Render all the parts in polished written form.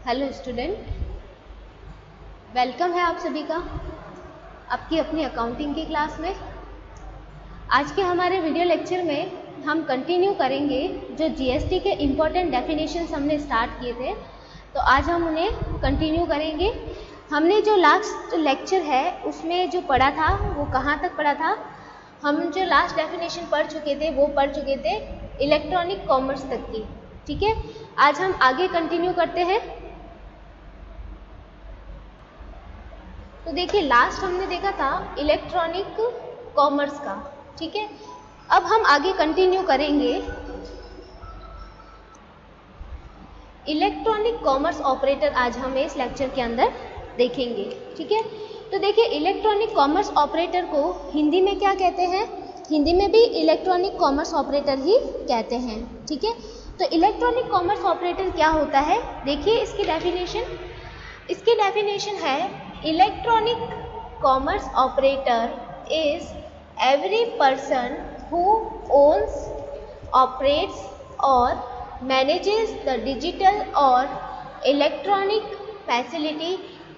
Hello student, welcome है आप सभी का आपकी अपनी अकाउंटिंग की क्लास में। आज के हमारे वीडियो लेक्चर में हम कंटिन्यू करेंगे जो जीएसटी के इम्पोर्टेंट डेफिनेशंस हमने स्टार्ट किए थे, तो आज हम उन्हें कंटिन्यू करेंगे। हमने जो लास्ट लेक्चर है उसमें जो पढ़ा था वो कहाँ तक पढ़ा था? हम जो लास्ट डेफिनेशन पढ़ चुके थे वो पढ़ चुके थे इलेक्ट्रॉनिक कॉमर्स तक की। ठीक है, आज हम आगे कंटिन्यू करते हैं। तो देखिए, लास्ट हमने देखा था इलेक्ट्रॉनिक कॉमर्स का। ठीक है, अब हम आगे कंटिन्यू करेंगे इलेक्ट्रॉनिक कॉमर्स ऑपरेटर। आज हम इस लेक्चर के अंदर देखेंगे। ठीक है, तो देखिए इलेक्ट्रॉनिक कॉमर्स ऑपरेटर को हिंदी में क्या कहते हैं? हिंदी में भी इलेक्ट्रॉनिक कॉमर्स ऑपरेटर ही कहते हैं। ठीक है, तो इलेक्ट्रॉनिक कॉमर्स ऑपरेटर क्या होता है? देखिए इसकी डेफिनेशन है electronic commerce operator is every person who owns, operates और मैनेजेस द डिजिटल और इलेक्ट्रॉनिक फैसिलिटी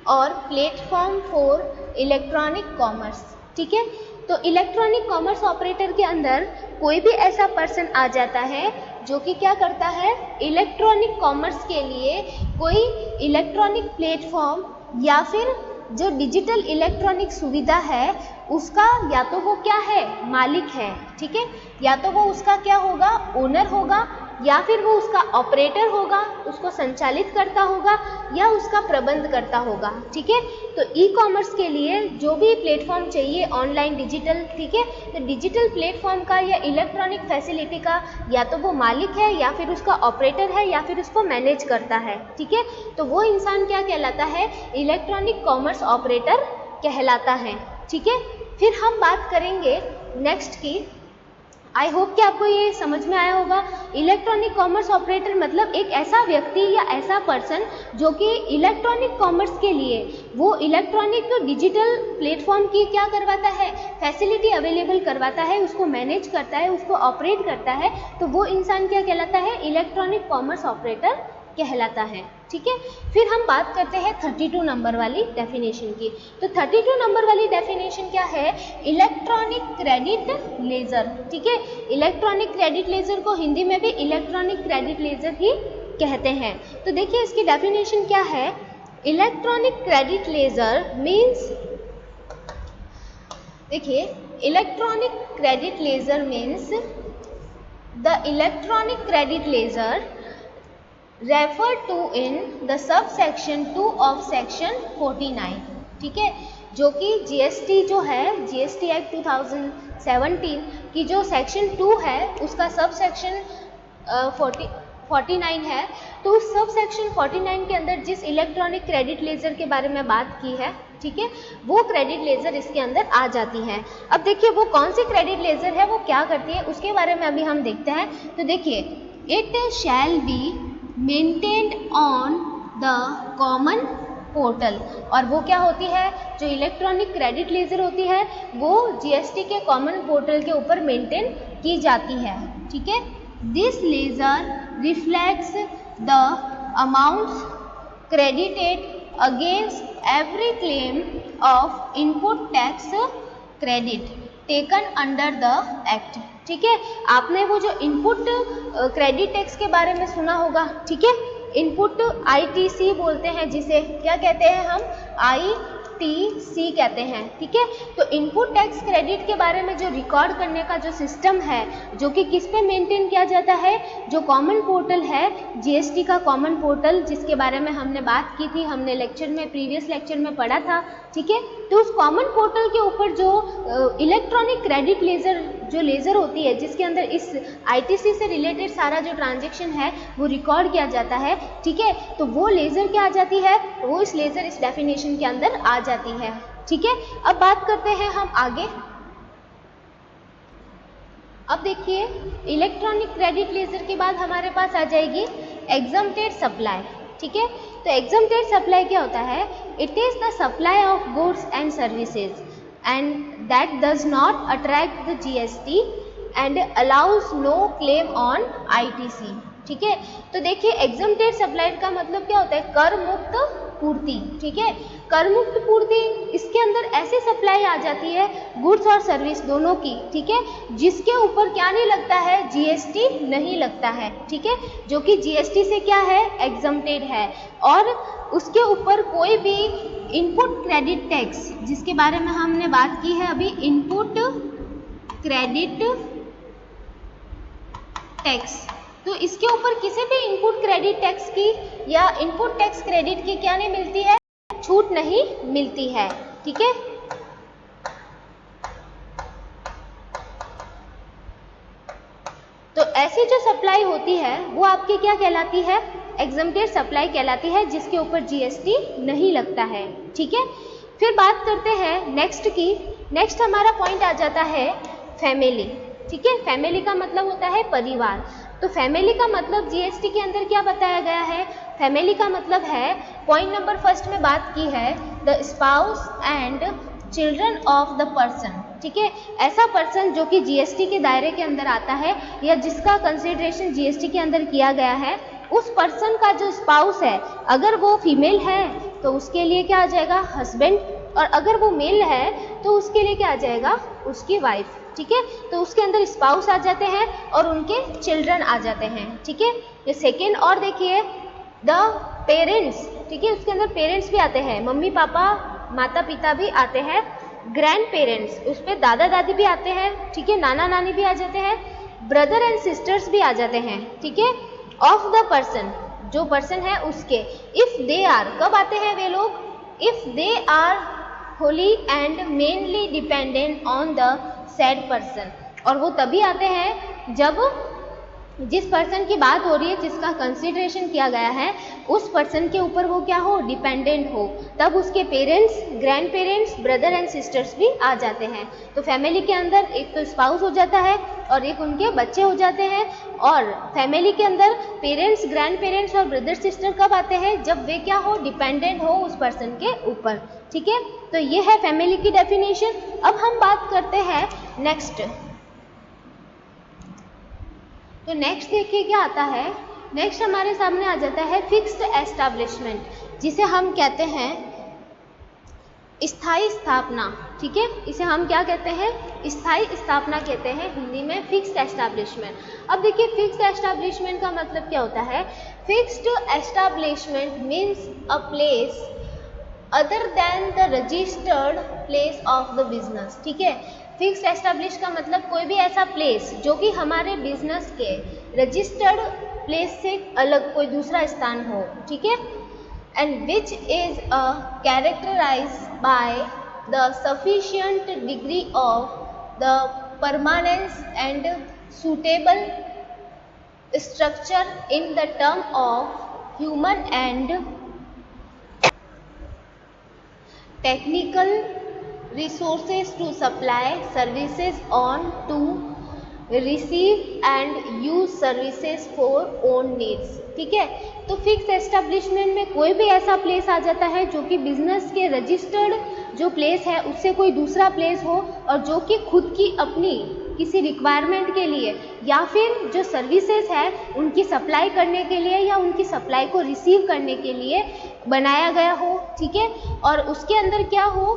और प्लेटफॉर्म फॉर इलेक्ट्रॉनिक कॉमर्स। ठीक है, तो इलेक्ट्रॉनिक कॉमर्स ऑपरेटर के अंदर कोई भी ऐसा पर्सन आ जाता है जो कि क्या करता है, इलेक्ट्रॉनिक कॉमर्स के लिए कोई इलेक्ट्रॉनिक प्लेटफॉर्म या फिर जो डिजिटल इलेक्ट्रॉनिक सुविधा है उसका या तो वो क्या है, मालिक है। ठीक है, या तो वो उसका क्या होगा, ओनर होगा, या फिर वो उसका ऑपरेटर होगा, उसको संचालित करता होगा, या उसका प्रबंध करता होगा। ठीक है, तो ई कॉमर्स के लिए जो भी प्लेटफॉर्म चाहिए ऑनलाइन डिजिटल, ठीक है, तो डिजिटल प्लेटफॉर्म का या इलेक्ट्रॉनिक फैसिलिटी का या तो वो मालिक है या फिर उसका ऑपरेटर है या फिर उसको मैनेज करता है। ठीक है, तो वो इंसान क्या कहलाता है, इलेक्ट्रॉनिक कॉमर्स ऑपरेटर कहलाता है। ठीक है, फिर हम बात करेंगे नेक्स्ट की। आई होप कि आपको ये समझ में आया होगा। इलेक्ट्रॉनिक कॉमर्स ऑपरेटर मतलब एक ऐसा व्यक्ति या ऐसा पर्सन जो कि इलेक्ट्रॉनिक कॉमर्स के लिए वो इलेक्ट्रॉनिक डिजिटल प्लेटफॉर्म की क्या करवाता है, फैसिलिटी अवेलेबल करवाता है, उसको मैनेज करता है, उसको ऑपरेट करता है। तो वो इंसान क्या कहलाता है, इलेक्ट्रॉनिक कॉमर्स ऑपरेटर कहलाता है। ठीक है, फिर हम बात करते हैं 32 नंबर वाली डेफिनेशन की। तो 32 नंबर वाली डेफिनेशन क्या है, इलेक्ट्रॉनिक क्रेडिट लेजर। ठीक है, इलेक्ट्रॉनिक क्रेडिट लेजर को हिंदी में भी इलेक्ट्रॉनिक क्रेडिट लेजर ही कहते हैं। तो देखिए इसकी डेफिनेशन क्या है, इलेक्ट्रॉनिक क्रेडिट लेजर मीन्स, देखिए electronic credit ledger means the electronic credit ledger referred to in the subsection 2 of section 49। ठीक है, जो कि जीएसटी जो है, जीएसटी एक्ट 2017 की जो सेक्शन 2 है उसका सब सेक्शन 49 है। तो उस सब सेक्शन 49 के अंदर जिस इलेक्ट्रॉनिक क्रेडिट लेजर के बारे में बात की है, ठीक है, वो क्रेडिट लेजर इसके अंदर आ जाती है। अब देखिए वो कौन सी क्रेडिट लेजर है, वो क्या करती है, उसके बारे में अभी हम देखते हैं। तो देखिए, it shall be maintained on the common portal. और वो क्या होती है, जो इलेक्ट्रॉनिक क्रेडिट लेजर होती है वो जीएसटी के कॉमन पोर्टल के ऊपर मेंटेन की जाती है। ठीक है, this ledger reflects the amounts credited against every claim of input tax credit taken under the act. ठीक है, आपने वो जो इनपुट क्रेडिट टैक्स के बारे में सुना होगा। ठीक है, इनपुट आईटीसी बोलते हैं जिसे, क्या कहते हैं हम, आईटीसी कहते हैं। ठीक है, तो इनपुट टैक्स क्रेडिट के बारे में जो रिकॉर्ड करने का जो सिस्टम है जो कि किस पे मेंटेन किया जाता है, जो कॉमन पोर्टल है जीएसटी का कॉमन पोर्टल, जिसके बारे में हमने बात की थी, हमने लेक्चर में, प्रीवियस लेक्चर में पढ़ा था। ठीक है, तो उस कॉमन पोर्टल के ऊपर जो इलेक्ट्रॉनिक क्रेडिट लेजर जो लेजर होती है जिसके अंदर इस आईटीसी से रिलेटेड सारा जो ट्रांजैक्शन है वो रिकॉर्ड किया जाता है। ठीक है, तो वो लेजर क्या आ जाती है, वो इस लेजर इस डेफिनेशन के अंदर आ जाती है। ठीक है, अब बात करते हैं हम आगे। अब देखिए इलेक्ट्रॉनिक क्रेडिट लेजर के बाद हमारे पास आ जाएगी एग्जम्प्टेड सप्लाई। ठीक है, तो एग्जम्प्टेड सप्लाई क्या होता है, it is the supply of goods and services and that does not attract the GST and allows no claim on ITC। ठीक है। तो देखिए एग्जम्प्टेड सप्लाइड का मतलब क्या होता है, कर मुक्त पूर्ति, ठीक है। कर मुक्त पूर्ति, इसके अंदर ऐसी सप्लाई आ जाती है गुड्स और सर्विस दोनों की, ठीक है, जिसके ऊपर क्या नहीं लगता है, जीएसटी नहीं लगता है, ठीक है, जो कि जीएसटी से क्या है, एग्जम्प्टेड है। और उसके ऊपर कोई भी इनपुट क्रेडिट टैक्स, जिसके बारे में हमने बात की है अभी, इनपुट क्रेडिट टैक्स, तो इसके ऊपर किसी भी इनपुट क्रेडिट टैक्स की या इनपुट टैक्स क्रेडिट की क्या नहीं मिलती है, छूट नहीं मिलती है, ठीक है। तो ऐसी जो सप्लाई होती है वो आपकी क्या कहलाती है, एग्जम्प्टेड सप्लाई कहलाती है, जिसके ऊपर जीएसटी नहीं लगता है, ठीक है। फिर बात करते हैं नेक्स्ट की। नेक्स्ट हमारा पॉइंट आ जाता है फैमिली, ठीक है। फैमिली का मतलब होता है परिवार। तो फैमिली का मतलब जीएसटी के अंदर क्या बताया गया है, फैमिली का मतलब है, पॉइंट नंबर फर्स्ट में बात की है, the spouse and children of the person, ठीक है। ऐसा पर्सन जो कि जीएसटी के दायरे के अंदर आता है या जिसका कंसिडरेशन जीएसटी के अंदर किया गया है, उस पर्सन का जो स्पाउस है, अगर वो फीमेल है तो उसके लिए क्या आ जाएगा, हस्बैंड, और अगर वो मेल है तो उसके लिए क्या आ जाएगा, उसकी वाइफ, ठीक है। तो उसके अंदर स्पाउस आ जाते हैं और उनके चिल्ड्रन आ जाते हैं, ठीक है। ये सेकेंड, और देखिए द पेरेंट्स, ठीक है, उसके अंदर पेरेंट्स भी आते हैं, मम्मी पापा माता पिता भी आते हैं, ग्रैंड पेरेंट्स, उस पर दादा दादी भी आते हैं, ठीक है, नाना नानी भी आ जाते हैं, ब्रदर एंड सिस्टर्स भी आ जाते हैं, ठीक है, ऑफ द पर्सन, जो पर्सन है उसके, इफ दे आर, कब आते हैं वे लोग, if they are wholly and mainly dependent on the said person, और वो तभी आते हैं जब जिस पर्सन की बात हो रही है, जिसका कंसिडरेशन किया गया है, उस पर्सन के ऊपर वो क्या हो, डिपेंडेंट हो, तब उसके parents, grand parents, brother and sisters भी आ जाते हैं। तो फैमिली के अंदर एक तो स्पाउस हो जाता है और एक उनके बच्चे हो जाते हैं, और फैमिली के अंदर पेरेंट्स, ग्रैंड पेरेंट्स और ब्रदर सिस्टर कब आते हैं, जब वे क्या हो, डिपेंडेंट हो उस पर्सन के ऊपर, ठीक है। तो ये है फैमिली की डेफिनेशन। अब हम बात करते हैं नेक्स्ट। तो नेक्स्ट देखिए क्या आता है, नेक्स्ट हमारे सामने आ जाता है फिक्स्ड एस्टैब्लिशमेंट, जिसे हम कहते हैं स्थायी स्थापना, ठीक है, इसे हम क्या कहते हैं, स्थायी स्थापना कहते हैं हिंदी में, फिक्स्ड एस्टैब्लिशमेंट। अब देखिए फिक्स्ड एस्टैब्लिशमेंट का मतलब क्या होता है, fixed establishment means a place other than the registered place of the business, ठीक है। फिक्स्ड एस्टैब्लिश का मतलब कोई भी ऐसा प्लेस जो कि हमारे बिजनेस के रजिस्टर्ड प्लेस से अलग कोई दूसरा स्थान हो, ठीक है, and which is characterised by the sufficient degree of the permanence and suitable structure in the term of human and technical resources to supply services on to receive and use services for own needs, ठीक है। तो fix establishment में कोई भी ऐसा place आ जाता है जो कि बिजनेस के रजिस्टर्ड जो प्लेस है उससे कोई दूसरा प्लेस हो, और जो कि खुद की अपनी किसी रिक्वायरमेंट के लिए या फिर जो सर्विसेज है उनकी सप्लाई करने के लिए या उनकी सप्लाई को रिसीव करने के लिए बनाया गया हो, ठीक है। और उसके अंदर क्या हो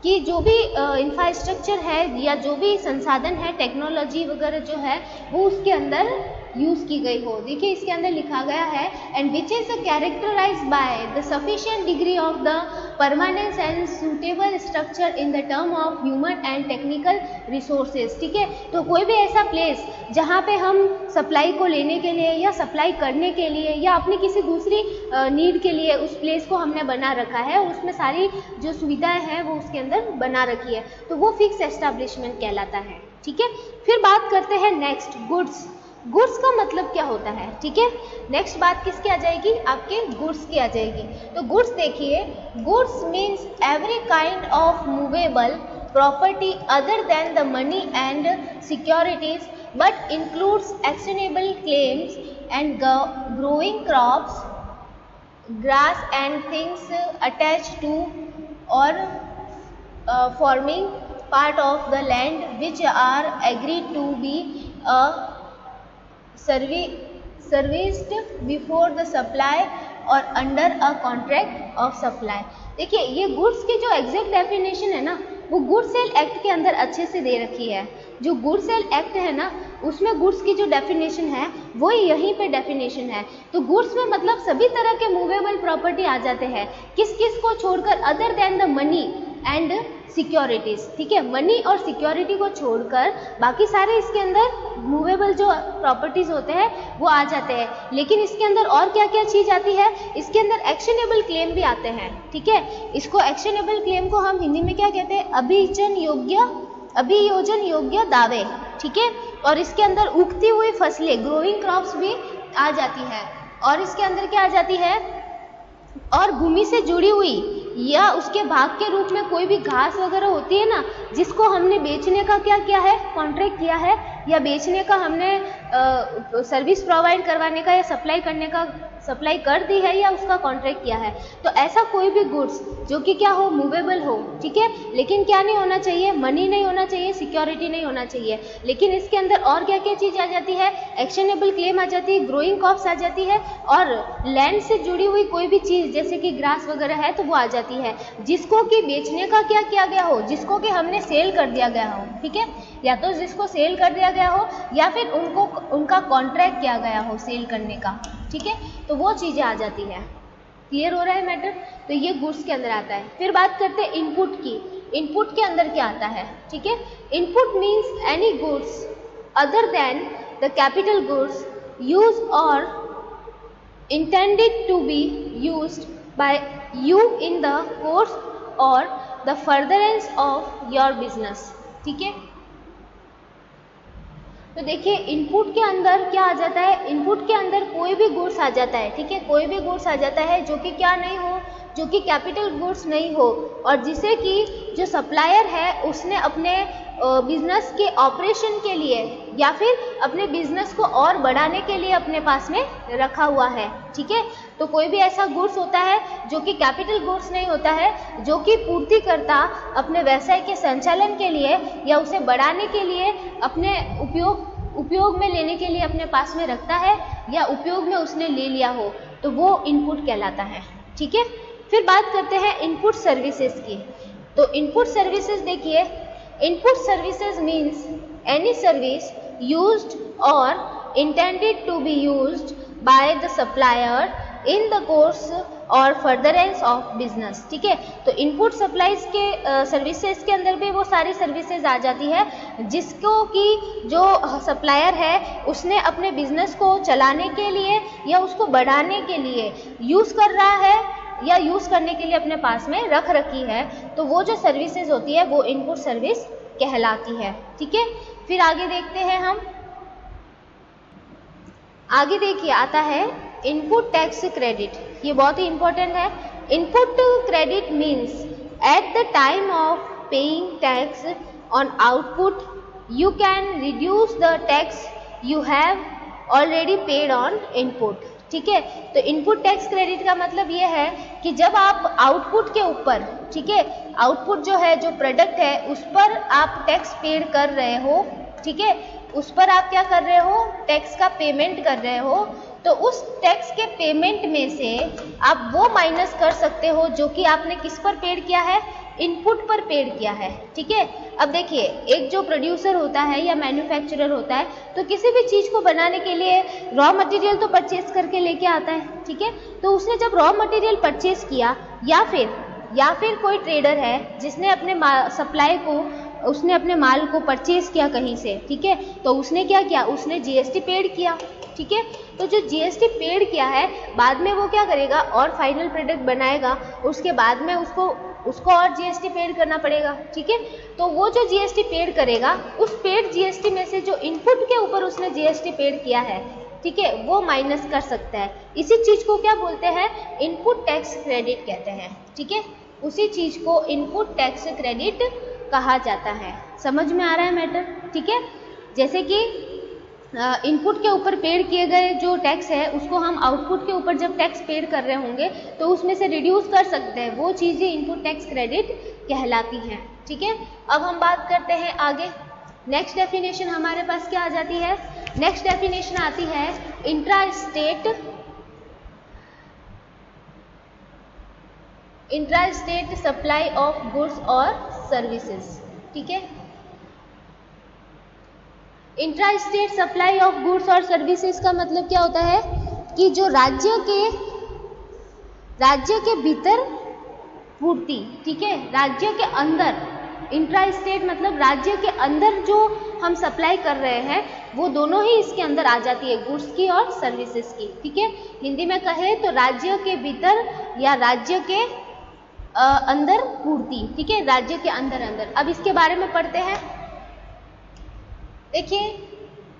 कि जो भी इंफ्रास्ट्रक्चर है या जो भी संसाधन है, टेक्नोलॉजी वगैरह जो है वो उसके अंदर यूज़ की गई हो। देखिए इसके अंदर लिखा गया है and which is characterised by the sufficient degree of the permanence and suitable structure in the term of human and technical resources, ठीक है। तो कोई भी ऐसा प्लेस जहाँ पे हम सप्लाई को लेने के लिए या सप्लाई करने के लिए या अपनी किसी दूसरी नीड के लिए उस प्लेस को हमने बना रखा है, उसमें सारी जो सुविधाएं हैं वो उसके अंदर बना रखी है, तो वो फिक्स एस्टैब्लिशमेंट कहलाता है, ठीक है। फिर बात करते हैं नेक्स्ट गुड्स। गुड्स का मतलब क्या होता है, ठीक है। नेक्स्ट बात किसकी आ जाएगी, आपके गुड्स की आ जाएगी। तो गुड्स देखिए, goods means every kind of movable property other than the money and securities but includes extendable claims and growing crops, grass and things attached to or forming part of the land which are agreed to be a serviced before the supply or under a contract of supply. देखिए ये goods की जो exact definition है ना वो goods sale act के अंदर अच्छे से दे रखी है। जो गुड्स सेल एक्ट है ना उसमें गुड्स की जो डेफिनेशन है वो यहीं पे डेफिनेशन है। तो गुड्स में मतलब सभी तरह के मूवेबल प्रॉपर्टी आ जाते हैं, किस किस को छोड़कर, other than the money and securities. ठीक है, मनी और सिक्योरिटी को छोड़कर बाकी सारे इसके अंदर मूवेबल जो प्रॉपर्टीज होते हैं वो आ जाते हैं। लेकिन इसके अंदर और क्या क्या चीज आती है, इसके अंदर एक्शनेबल क्लेम भी आते हैं। ठीक है, इसको एक्शनेबल क्लेम को हम हिंदी में क्या कहते हैं, अभियोजन योग्य दावे। ठीक है, और इसके अंदर उगती हुई फसलें, ग्रोइंग क्रॉप्स भी आ जाती है। और इसके अंदर क्या आ जाती है, और भूमि से जुड़ी हुई या उसके भाग के रूप में कोई भी घास वगैरह होती है ना जिसको हमने बेचने का क्या किया है, कॉन्ट्रैक्ट किया है, या बेचने का हमने सर्विस प्रोवाइड करवाने का या सप्लाई करने का सप्लाई कर दी है या उसका कॉन्ट्रैक्ट किया है। तो ऐसा कोई भी गुड्स जो कि क्या हो, मूवेबल हो। ठीक है, लेकिन क्या नहीं होना चाहिए, मनी नहीं होना चाहिए, सिक्योरिटी नहीं होना चाहिए। लेकिन इसके अंदर और क्या क्या चीज़ आ जाती है, एक्शनेबल क्लेम आ जाती है, ग्रोइंग क्रॉप्स आ जाती है, और लैंड से जुड़ी हुई कोई भी चीज़ जैसे कि ग्रास वगैरह है तो वो आ जाती है, जिसको कि बेचने का क्या किया गया हो, जिसको कि हमने सेल कर दिया गया हो। ठीक है, या तो जिसको सेल कर दिया गया हो या फिर उनका कॉन्ट्रैक्ट किया गया हो सेल करने का। ठीक है, तो वो चीज़ें आ जाती है। क्लियर हो रहा है मैटर? तो ये गुड्स के अंदर आता है। फिर बात करते हैं इनपुट की। इनपुट के अंदर क्या आता है? ठीक है, input means any goods other than the capital goods use or intended to be used by you in the course or the furtherance of your business. ठीक है, तो देखिए इनपुट के अंदर क्या आ जाता है, इनपुट के अंदर कोई भी गुड्स आ जाता है। ठीक है, कोई भी गुड्स आ जाता है जो कि क्या नहीं हो, जो कि कैपिटल गुड्स नहीं हो, और जिसे कि जो सप्लायर है उसने अपने बिजनेस के ऑपरेशन के लिए या फिर अपने बिजनेस को और बढ़ाने के लिए अपने पास में रखा हुआ है। ठीक है, तो कोई भी ऐसा गुड्स होता है जो कि कैपिटल गुड्स नहीं होता है, जो कि पूर्तिकर्ता अपने व्यवसाय के संचालन के लिए या उसे बढ़ाने के लिए अपने उपयोग में लेने के लिए अपने पास में रखता है या उपयोग में उसने ले लिया हो, तो वो इनपुट कहलाता है। ठीक है, फिर बात करते हैं इनपुट सर्विसेज की। तो इनपुट सर्विसेज देखिए, input services means any service used or intended to be used by the supplier in the course or furtherance of business. ठीक है, तो इनपुट सप्लाईज के सर्विसेज के अंदर भी वो सारी सर्विसेज आ जाती है जिसको कि जो सप्लायर है उसने अपने बिजनेस को चलाने के लिए या उसको बढ़ाने के लिए यूज़ कर रहा है या यूज़ करने के लिए अपने पास में रख रखी है, तो वो जो सर्विसेज होती है वो इनपुट सर्विस कहलाती है। ठीक है, फिर आगे देखते हैं हम। आगे देखिए आता है इनपुट टैक्स क्रेडिट। ये बहुत ही इंपॉर्टेंट है। Input credit means at the time of paying tax on output you can reduce the tax you have already paid on input. ठीक है, तो इनपुट टैक्स क्रेडिट का मतलब ये है कि जब आप आउटपुट के ऊपर, ठीक है, आउटपुट जो है, जो प्रोडक्ट है उस पर आप टैक्स पेड कर रहे हो, ठीक है, उस पर आप क्या कर रहे हो, टैक्स का पेमेंट कर रहे हो, तो उस टैक्स के पेमेंट में से आप वो माइनस कर सकते हो जो कि आपने किस पर पेड किया है, इनपुट पर पेड किया है। ठीक है, अब देखिए एक जो प्रोड्यूसर होता है या मैन्युफैक्चरर होता है तो किसी भी चीज़ को बनाने के लिए रॉ मटेरियल तो परचेज करके लेके आता है। ठीक है, तो उसने जब रॉ मटेरियल परचेज किया या फिर कोई ट्रेडर है जिसने अपने सप्लाई को, उसने अपने माल को परचेज किया कहीं से, ठीक है, तो उसने क्या किया, उसने जीएसटी पेड किया। ठीक है, तो जो जीएसटी पेड किया है बाद में वो क्या करेगा और फाइनल प्रोडक्ट बनाएगा, उसके बाद में उसको और जीएसटी पेड करना पड़ेगा। ठीक है, तो वो जो जीएसटी पेड करेगा उस पेड जीएसटी में से जो इनपुट के ऊपर उसने जीएसटी पेड किया है, ठीक है, वो माइनस कर सकता है। इसी चीज़ को क्या बोलते हैं, इनपुट टैक्स क्रेडिट कहते हैं। ठीक है, उसी चीज़ को इनपुट टैक्स क्रेडिट कहा जाता है। समझ में आ रहा है मैटर? ठीक है, जैसे कि इनपुट के ऊपर पेड किए गए जो टैक्स है उसको हम आउटपुट के ऊपर जब टैक्स पेड कर रहे होंगे तो उसमें से रिड्यूस कर सकते हैं, वो चीज़ें इनपुट टैक्स क्रेडिट कहलाती हैं। ठीक है, अब हम बात करते हैं आगे। नेक्स्ट डेफिनेशन हमारे पास क्या आ जाती है? नेक्स्ट डेफिनेशन आती है intra state supply of goods और सर्विसेज। ठीक है, intra state supply of goods और सर्विसेज का मतलब क्या होता है कि जो राज्य के भीतर पूर्ति, ठीक है, राज्य के अंदर, इंट्रा स्टेट मतलब राज्य के अंदर जो हम सप्लाई कर रहे हैं वो दोनों ही इसके अंदर आ जाती है, गुड्स की और सर्विसेज की। ठीक है, हिंदी में कहे तो राज्य के भीतर या राज्य के अंदर पूर्ति। ठीक है, राज्य के अंदर। अब इसके बारे में पढ़ते हैं। देखिए,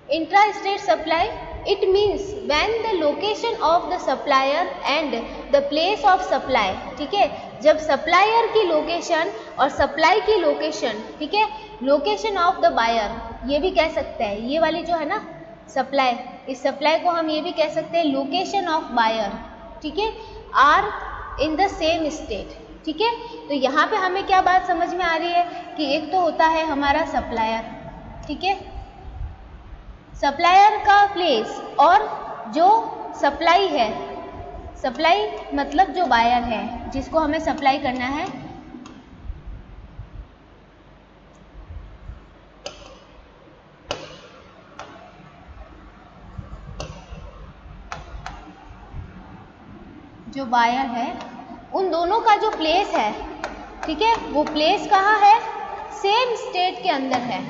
intra state supply it means when the location of the supplier and the place of supply. ठीक है, जब सप्लायर की लोकेशन और सप्लाई की लोकेशन, ठीक है, लोकेशन ऑफ द बायर, ये भी कह सकते हैं, ये वाली जो है ना सप्लाई, इस सप्लाई को हम ये भी कह सकते हैं लोकेशन ऑफ बायर। ठीक है, are in the same state. ठीक है, तो यहाँ पे हमें क्या बात समझ में आ रही है कि एक तो होता है हमारा सप्लायर, ठीक है, सप्लायर का प्लेस, और जो सप्लाई है, सप्लाई मतलब जो बायर है जिसको हमें सप्लाई करना है, जो बायर है, उन दोनों का जो प्लेस है, ठीक है, वो प्लेस कहाँ है? सेम स्टेट के अंदर है।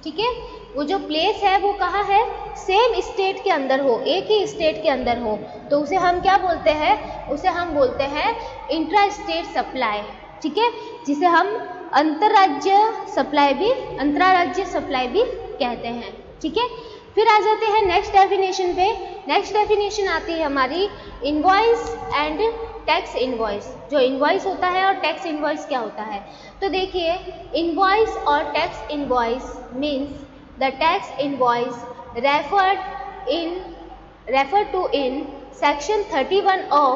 ठीक है, वो जो प्लेस है वो कहाँ है? सेम स्टेट के अंदर हो, एक ही स्टेट के अंदर हो, तो उसे हम क्या बोलते हैं? उसे हम बोलते हैं इंट्रा स्टेट सप्लाई। ठीक है, जिसे हम अंतर्राज्य सप्लाई भी कहते हैं। ठीक है, फिर आ जाते हैं नेक्स्ट डेफिनेशन पे। नेक्स्ट डेफिनेशन आती है हमारी इनवॉइस एंड टैक्स इनवॉइस। जो इनवॉइस होता है और टैक्स इनवॉइस क्या होता है? तो देखिए, इनवॉइस और tax invoice means the tax invoice refer to in section 31 of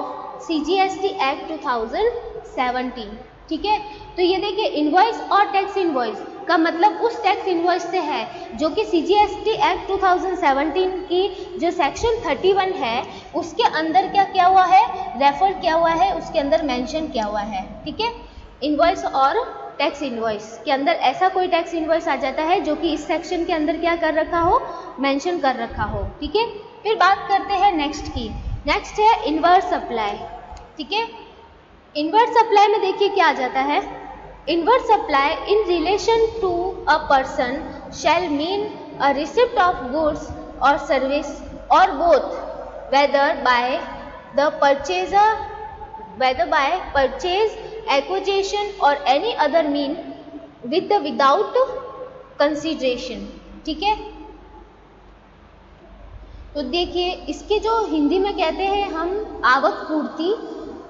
CGST Act 2017। ठीक है, तो ये देखिए, इनवॉइस और टैक्स इनवॉइस का मतलब उस टैक्स इनवॉइस से है जो कि CGST Act 2017 की जो सेक्शन 31 है उसके अंदर क्या किया हुआ है? रेफर किया हुआ है, उसके अंदर मेंशन किया हुआ है। ठीक है, इनवॉइस और टैक्स इनवॉइस के अंदर ऐसा कोई टैक्स इनवॉइस आ जाता है जो कि इस सेक्शन के अंदर क्या कर रखा हो? मेंशन कर रखा हो। ठीक है, फिर बात करते हैं नेक्स्ट की। नेक्स्ट है इनवर्स सप्लाई। ठीक है, इनवर्स सप्लाई में देखिए क्या आ जाता है? Inverse supply in relation to a person shall mean a receipt of goods और सर्विस और both whether by purchase, acquisition or any other mean with the without consideration। ठीक है, तो देखिए इसके जो हिंदी में कहते हैं हम आवक पूर्ति।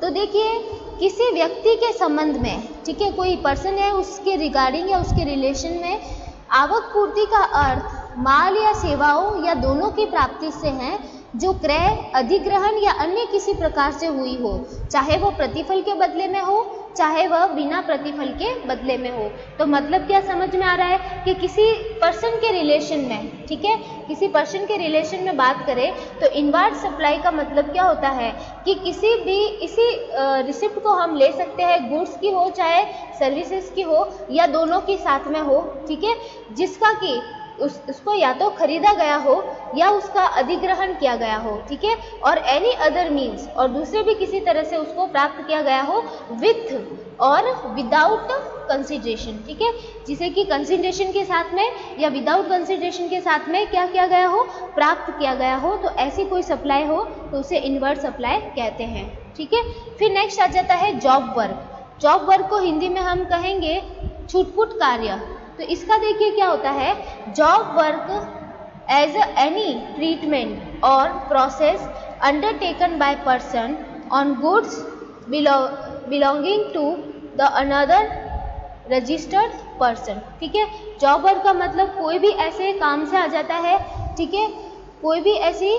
तो देखिए, किसी व्यक्ति के संबंध में, ठीक है, कोई पर्सन है उसके रिगार्डिंग या उसके रिलेशन में आवक पूर्ति का अर्थ माल या सेवाओं या दोनों की प्राप्ति से है जो क्रय, अधिग्रहण या अन्य किसी प्रकार से हुई हो, चाहे वो प्रतिफल के बदले में हो, चाहे वह बिना प्रतिफल के बदले में हो। तो मतलब क्या समझ में आ रहा है कि किसी पर्सन के रिलेशन में, ठीक है, किसी पर्सन के रिलेशन में बात करें तो इनवर्स सप्लाई का मतलब क्या होता है कि किसी भी इसी रिसिप्ट को हम ले सकते हैं, गुड्स की हो चाहे सर्विसेज की हो या दोनों की साथ में हो। ठीक है, जिसका कि उसको या तो खरीदा गया हो या उसका अधिग्रहण किया गया हो। ठीक है, और एनी अदर मीन्स, और दूसरे भी किसी तरह से उसको प्राप्त किया गया हो विथ और विदाउट कंसिडरेशन। ठीक है, जिसे कि कंसिडरेशन के साथ में या विदाउट कंसिडरेशन के साथ में क्या किया गया हो? प्राप्त किया गया हो। तो ऐसी कोई सप्लाई हो तो उसे इनवर्स सप्लाई कहते हैं। ठीक है, फिर नेक्स्ट आ जाता है जॉब वर्क। जॉब वर्क को हिंदी में हम कहेंगे छुटपुट कार्य। तो इसका देखिए क्या होता है? Job work as any treatment or process undertaken by person on goods belonging to the another registered person. ठीक है, जॉब वर्क का मतलब कोई भी ऐसे काम से आ जाता है। ठीक है, कोई भी ऐसी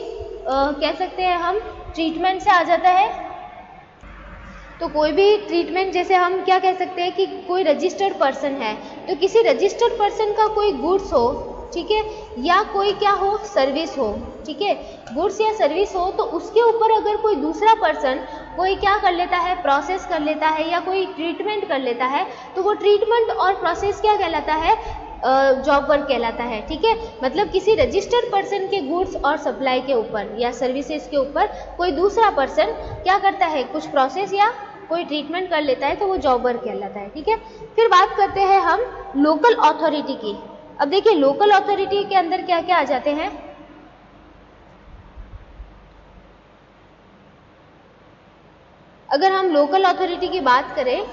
कह सकते हैं हम ट्रीटमेंट से आ जाता है तो कोई भी ट्रीटमेंट, जैसे हम क्या कह सकते हैं कि कोई रजिस्टर्ड पर्सन है, तो किसी रजिस्टर्ड पर्सन का कोई गुड्स हो, ठीक है, या कोई क्या हो, सर्विस हो, ठीक है, गुड्स या सर्विस हो, तो उसके ऊपर अगर कोई दूसरा पर्सन कोई क्या कर लेता है, प्रोसेस कर लेता है या कोई ट्रीटमेंट कर लेता है, तो वो ट्रीटमेंट और प्रोसेस क्या कहलाता है, जॉब वर्क कहलाता है, ठीक है। मतलब किसी रजिस्टर्ड पर्सन के गुड्स और सप्लाई के ऊपर या सर्विसेज के ऊपर कोई दूसरा पर्सन क्या करता है, कुछ प्रोसेस या कोई ट्रीटमेंट कर लेता है, तो वो जॉब वर्क कहलाता है, ठीक है। फिर बात करते हैं हम लोकल अथॉरिटी की। अब देखिए लोकल अथॉरिटी के अंदर क्या क्या आ जाते हैं। अगर हम लोकल अथॉरिटी की बात करें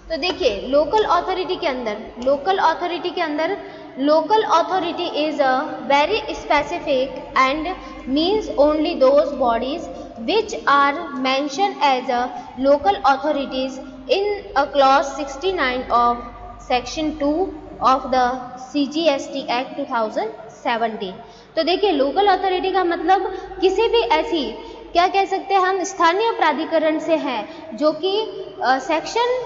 तो देखिए लोकल अथॉरिटी के अंदर local authority is a very specific and means only those bodies which are mentioned as a local authorities in a clause 69 of section 2 of the CGST Act 2017। तो देखिए local authority का मतलब किसी भी ऐसी क्या कह सकते हैं हम स्थानीय प्राधिकरण से है जो कि सेक्शन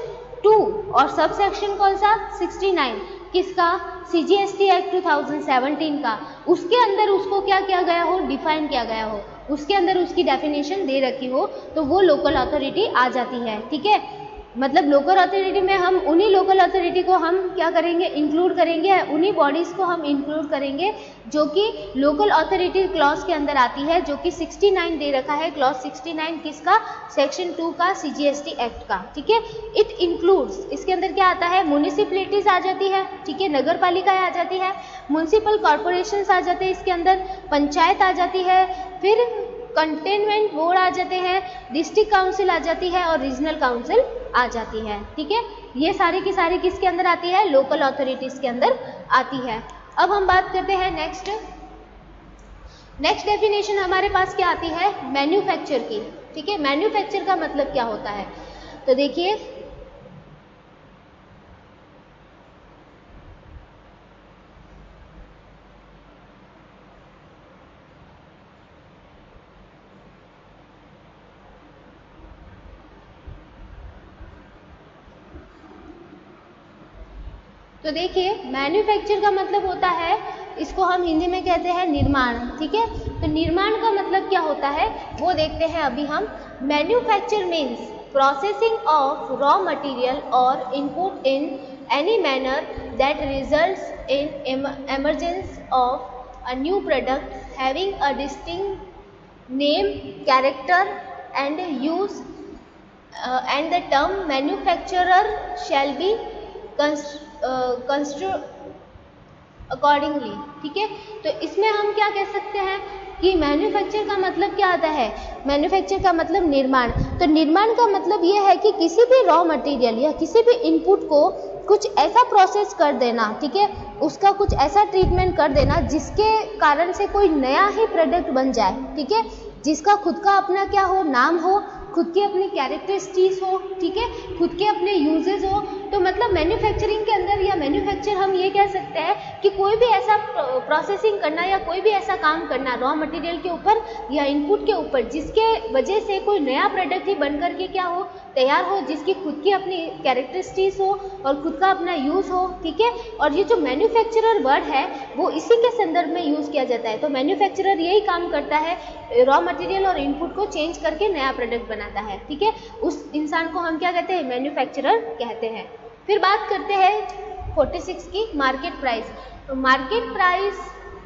2 और सब सेक्शन कौन सा 69 किसका CGST Act 2017 का, उसके अंदर उसको क्या किया गया हो, डिफाइन किया गया हो, उसके अंदर उसकी डेफिनेशन दे रखी हो, तो वो लोकल अथॉरिटी आ जाती है, ठीक है। मतलब लोकल अथॉरिटी में हम उन्हीं लोकल अथॉरिटी को हम क्या करेंगे, इंक्लूड करेंगे, उन्हीं बॉडीज़ को हम इंक्लूड करेंगे जो कि लोकल अथॉरिटी क्लॉज के अंदर आती है, जो कि 69 दे रखा है, क्लॉज 69 किसका, सेक्शन 2 का CGST एक्ट का, ठीक है। इट इंक्लूड्स, इसके अंदर क्या आता है, म्यूनिसिपैलिटीज आ जाती है, ठीक है, नगर पालिकाएँ आ जाती है, म्यूनिसिपल कॉरपोरेशंस आ जाते हैं, इसके अंदर पंचायत आ जाती है, फिर कंटेनमेंट बोर्ड आ जाते हैं, डिस्ट्रिक्ट काउंसिल आ जाती है और रीजनल काउंसिल आ जाती है, ठीक है। ये सारी की सारी किसके अंदर आती है, लोकल अथॉरिटीज के अंदर आती है। अब हम बात करते हैं नेक्स्ट डेफिनेशन हमारे पास क्या आती है, मैन्युफैक्चर की, ठीक है। मैन्युफैक्चर का मतलब क्या होता है, तो देखिए मैन्युफैक्चर का मतलब होता है, इसको हम हिंदी में कहते हैं निर्माण, ठीक है। तो निर्माण का मतलब क्या होता है वो देखते हैं अभी हम। Manufacture means processing of raw material or input in any manner that results in emergence of a new product having a distinct name, character and use and the term manufacturer shall be construed accordingly, ठीक है। तो इसमें हम क्या कह सकते हैं कि मैन्युफैक्चर का मतलब क्या आता है, मैन्युफैक्चर का मतलब निर्माण। तो निर्माण का मतलब ये है कि किसी भी रॉ मटेरियल या किसी भी इनपुट को कुछ ऐसा प्रोसेस कर देना, ठीक है, उसका कुछ ऐसा ट्रीटमेंट कर देना जिसके कारण से कोई नया ही प्रोडक्ट बन जाए, ठीक है, जिसका खुद का अपना क्या हो, नाम हो, खुद की अपनी कैरेक्टरिस्टिक्स हो, ठीक है, खुद के अपने यूजेस हो। तो मतलब मैन्युफैक्चरिंग के अंदर या मैन्युफैक्चर हम ये कह सकते हैं कि कोई भी ऐसा प्रोसेसिंग करना या कोई भी ऐसा काम करना रॉ मटेरियल के ऊपर या इनपुट के ऊपर जिसके वजह से कोई नया प्रोडक्ट ही बन करके क्या हो, तैयार हो, जिसकी खुद की अपनी कैरेक्टरिस्टिक्स हो और खुद का अपना यूज़ हो, ठीक है। और ये जो मैन्युफैक्चरर वर्ड है वो इसी के संदर्भ में यूज़ किया जाता है। तो मैन्युफैक्चरर यही काम करता है, रॉ मटेरियल और इनपुट को चेंज करके नया प्रोडक्ट बनाता है, ठीक है। उस इंसान को हम क्या कहते हैं, मैन्युफैक्चरर कहते हैं। फिर बात करते हैं 46 की, मार्केट प्राइस। तो मार्केट प्राइस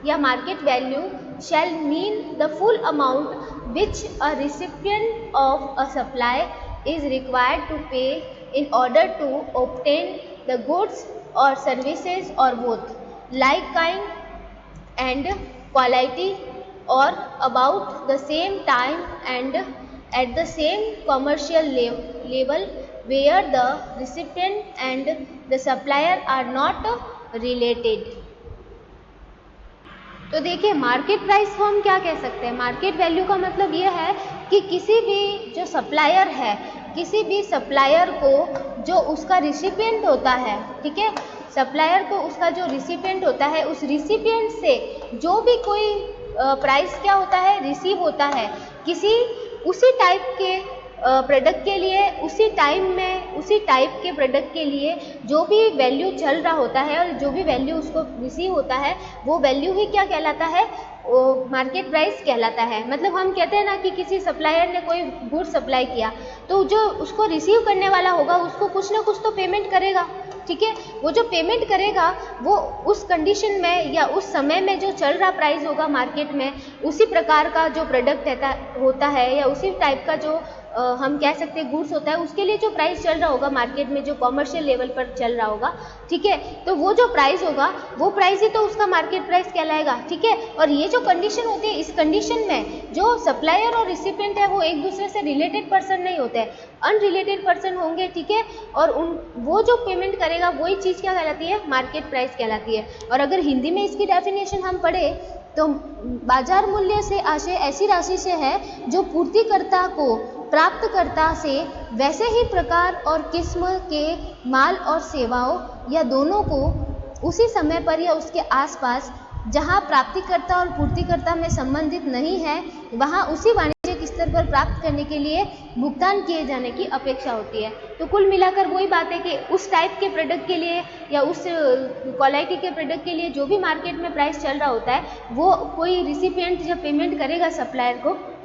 या market value shall mean the full amount which a recipient of a supply is required to pay in order to obtain the goods or services or both like kind and quality or about the same time and at the same commercial level where the recipient and the supplier are not related। तो देखिए market price को हम क्या कह सकते हैं, market value का मतलब ये है कि किसी भी जो सप्लायर है, किसी भी सप्लायर को जो उसका रिसिपिएंट होता है, ठीक है, सप्लायर को उसका जो रिसिपिएंट होता है उस रिसिपिएंट से जो भी कोई प्राइस क्या होता है रिसीव होता है किसी उसी टाइप के प्रोडक्ट के लिए, उसी टाइम में उसी टाइप के प्रोडक्ट के लिए जो भी वैल्यू चल रहा होता है और जो भी वैल्यू उसको रिसीव होता है वो वैल्यू ही क्या कहलाता है, वो मार्केट प्राइस कहलाता है। मतलब हम कहते हैं ना कि किसी सप्लायर ने कोई गुड सप्लाई किया तो जो उसको रिसीव करने वाला होगा उसको कुछ ना कुछ तो पेमेंट करेगा, ठीक है। वो जो पेमेंट करेगा वो उस कंडीशन में या उस समय में जो चल रहा प्राइस होगा मार्केट में उसी प्रकार का जो प्रोडक्ट होता है या उसी टाइप का जो हम कह सकते हैं गुड्स होता है उसके लिए जो प्राइस चल रहा होगा मार्केट में, जो कॉमर्शियल लेवल पर चल रहा होगा, ठीक है। तो वो जो प्राइस होगा वो प्राइस ही तो उसका मार्केट प्राइस कहलाएगा, ठीक है। और ये जो कंडीशन होती है, इस कंडीशन में जो सप्लायर और रिसिपिएंट है वो एक दूसरे से रिलेटेड पर्सन नहीं होते हैं, अनरिलेटेड पर्सन होंगे, ठीक है। और वो जो पेमेंट करेगा वही चीज़ क्या कहलाती है, मार्केट प्राइस कहलाती है। और अगर हिंदी में इसकी डेफिनेशन हम पढ़े तो बाजार मूल्य से आशय ऐसी राशि से है जो पूर्तिकर्ता को प्राप्तकर्ता से वैसे ही प्रकार और किस्म के माल और सेवाओं या दोनों को उसी समय पर या उसके आसपास जहां प्राप्तिकर्ता और पूर्तिकर्ता में संबंधित नहीं है वहां उसी वाणिज्यिक स्तर पर प्राप्त करने के लिए भुगतान किए जाने की अपेक्षा होती है। तो कुल मिलाकर वही बात है कि उस टाइप के प्रोडक्ट के लिए या उस क्वालिटी के प्रोडक्ट के लिए जो भी मार्केट में प्राइस चल रहा होता है वो कोई रिसिपिएंट जब पेमेंट करेगा सप्लायर को